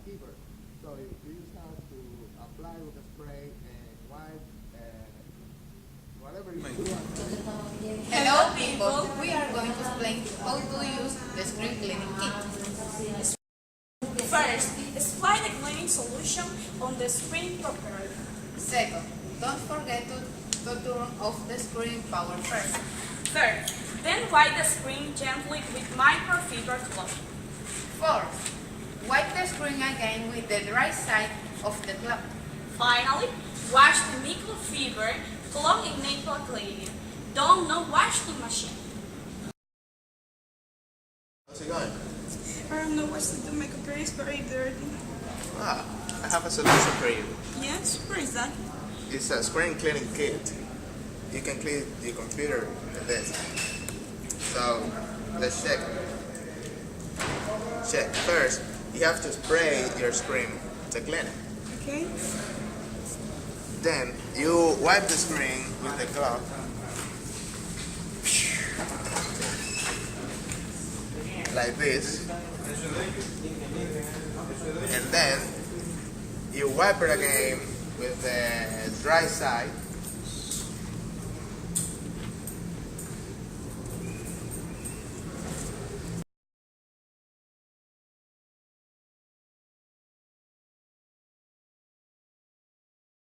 keyboard. So you just have to apply with a spray and wipe whatever you want. Hello people, we are going to explain how to use the screen cleaning kit. First, apply the cleaning solution on the screen properly. Second, don't forget to turn off the screen power first. Third, then wipe the screen gently with microfiber cloth. Fourth, wipe the screen again with the dry side of the cloth. Finally, wash the microfiber cloth in nickel cleaning. Don't not wash the machine. How's it going? I don't know what's the makeup is very dirty. Ah, I have a solution for you. Yes, where is that? It's a screen cleaning kit. You can clean your computer with this. So let's check. Check. First, you have to spray your screen to clean it. Okay. Then you wipe the screen with the cloth. Like this. And then you wipe it again with the dry side.